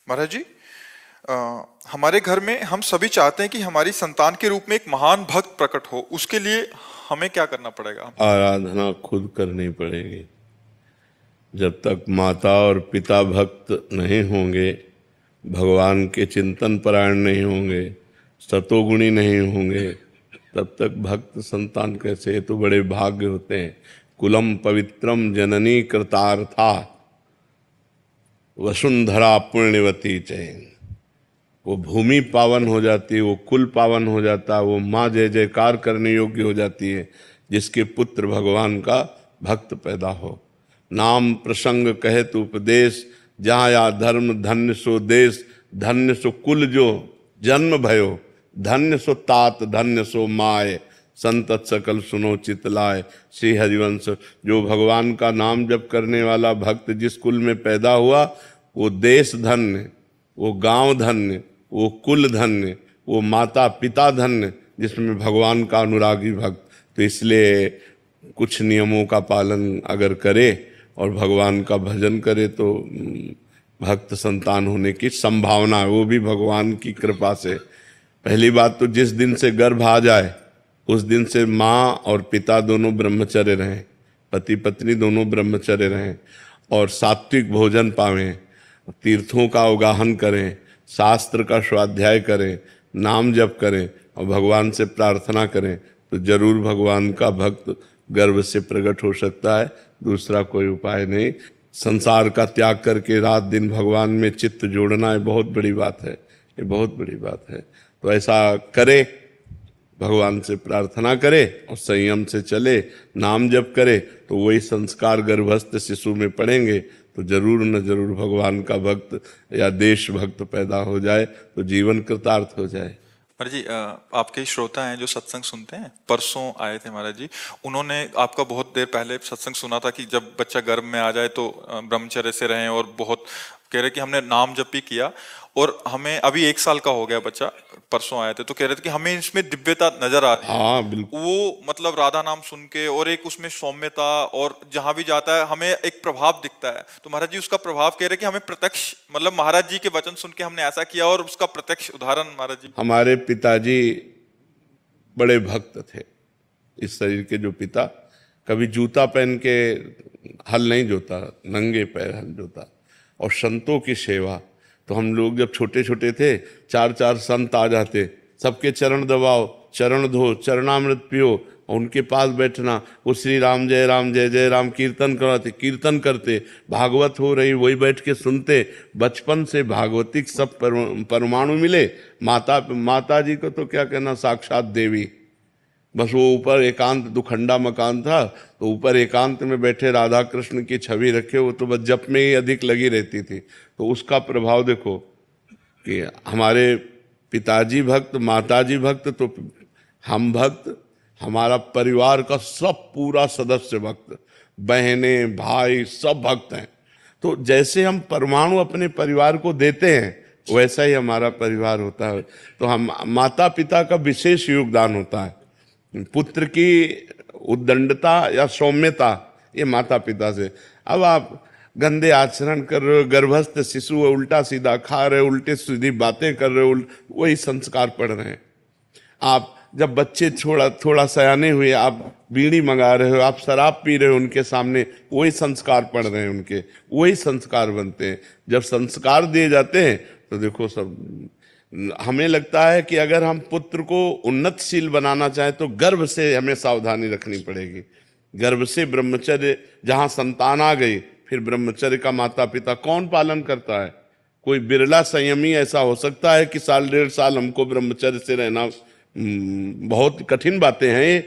महाराज जी, अ, हमारे घर में हम सभी चाहते हैं कि हमारी संतान के रूप में एक महान भक्त प्रकट हो। उसके लिए हमें क्या करना पड़ेगा? आराधना खुद करनी पड़ेगी। जब तक माता और पिता भक्त नहीं होंगे, भगवान के चिंतन परायण नहीं होंगे, सतोगुणी नहीं होंगे, तब तक भक्त संतान कैसे? ये तो बड़े भाग्य होते हैं। कुलम पवित्रम जननी कृतार्था वसुंधरा पुण्यवती चैन। वो भूमि पावन हो जाती है, वो कुल पावन हो जाता है, वो माँ जय जयकार करने योग्य हो जाती है जिसके पुत्र भगवान का भक्त पैदा हो। नाम प्रसंग कहे तो उपदेश, जहाँ या धर्म धन्य सो देश। धन्य सो कुल जो जन्म भयो, धन्य सो तात धन्य सो माय। संतत सकल सुनो चित लाए। श्री हरिवंश। जो भगवान का नाम जप करने वाला भक्त जिस कुल में पैदा हुआ, वो देश धन्य, वो गांव धन्य, वो कुल धन्य, वो माता पिता धन्य जिसमें भगवान का अनुरागी भक्त। तो इसलिए कुछ नियमों का पालन अगर करे और भगवान का भजन करे तो भक्त संतान होने की संभावना है, वो भी भगवान की कृपा से। पहली बात तो जिस दिन से गर्भ आ जाए उस दिन से माँ और पिता दोनों ब्रह्मचर्य रहें, पति पत्नी दोनों ब्रह्मचर्य रहें, और सात्विक भोजन पावें, तीर्थों का अवगाहन करें, शास्त्र का स्वाध्याय करें, नाम जप करें और भगवान से प्रार्थना करें, तो जरूर भगवान का भक्त गर्भ से प्रकट हो सकता है। दूसरा कोई उपाय नहीं। संसार का त्याग करके रात दिन भगवान में चित्त जोड़ना, ये बहुत बड़ी बात है, ये बहुत बड़ी बात है। तो ऐसा करे, भगवान से प्रार्थना करे और संयम से चले, नाम जप करे, तो वही संस्कार गर्भस्थ शिशु में पड़ेंगे तो जरूर न जरूर भगवान का भक्त या देश भक्त पैदा हो जाए तो जीवन कृतार्थ हो जाए। महाराज जी, आपके श्रोता हैं जो सत्संग सुनते हैं, परसों आए थे महाराज जी। उन्होंने आपका बहुत देर पहले सत्संग सुना था कि जब बच्चा गर्भ में आ जाए तो ब्रह्मचर्य से रहें, और बहुत कह रहे कि हमने नाम जप भी किया और हमें अभी 1 साल का हो गया बच्चा। परसों आए थे तो कह रहे थे कि हमें इसमें दिव्यता नजर आ रही है। हाँ बिल्कुल। वो मतलब राधा नाम सुन के, और एक उसमें सौम्यता, और जहां भी जाता है हमें एक प्रभाव दिखता है। तो महाराज जी उसका प्रभाव कह रहे कि हमें प्रत्यक्ष, मतलब महाराज जी के वचन सुन के हमने ऐसा किया, और उसका प्रत्यक्ष उदाहरण महाराज जी। हमारे पिताजी बड़े भक्त थे। इस शरीर के जो पिता, कभी जूता पहन के हल नहीं जोता, नंगे पैर हल जोता। और संतों की सेवा, तो हम लोग जब छोटे छोटे थे, चार चार संत आ जाते, सबके चरण दबाओ, चरण धो, चरणामृत पियो, और उनके पास बैठना। वो श्री राम जय जय राम कीर्तन कराते, कीर्तन करते, भागवत हो रही वही बैठ के सुनते। बचपन से भागवतिक सब परमाणु मिले। माता जी को तो क्या कहना, साक्षात देवी। बस वो ऊपर एकांत, दुखंडा मकान था तो ऊपर एकांत में बैठे राधा कृष्ण की छवि रखे, वो तो बस जप में ही अधिक लगी रहती थी। तो उसका प्रभाव देखो कि हमारे पिताजी भक्त, माताजी भक्त, तो हम भक्त, हमारा परिवार का सब पूरा सदस्य भक्त, बहनें भाई सब भक्त हैं। तो जैसे हम परमाणु अपने परिवार को देते हैं वैसा ही हमारा परिवार होता है। तो हम माता पिता का विशेष योगदान होता है। पुत्र की उद्दंडता या सौम्यता ये माता पिता से। अब आप गंदे आचरण कर रहे हो, गर्भस्थ शिशु है, उल्टा सीधा खा रहे हो, उल्टे सीधी बातें कर रहे हो, वही संस्कार पड़ रहे हैं। आप जब बच्चे थोड़ा सयाने हुए, आप बीड़ी मंगा रहे हो, आप शराब पी रहे हो उनके सामने, वही संस्कार पड़ रहे हैं उनके, वही संस्कार बनते हैं। जब संस्कार दिए जाते हैं तो देखो सब, हमें लगता है कि अगर हम पुत्र को उन्नतशील बनाना चाहें तो गर्भ से हमें सावधानी रखनी पड़ेगी। गर्भ से ब्रह्मचर्य, जहां संतान आ गई फिर ब्रह्मचर्य का माता पिता कौन पालन करता है? कोई बिरला संयमी ऐसा हो सकता है कि 1.5 साल हमको ब्रह्मचर्य से रहना, बहुत कठिन बातें हैं।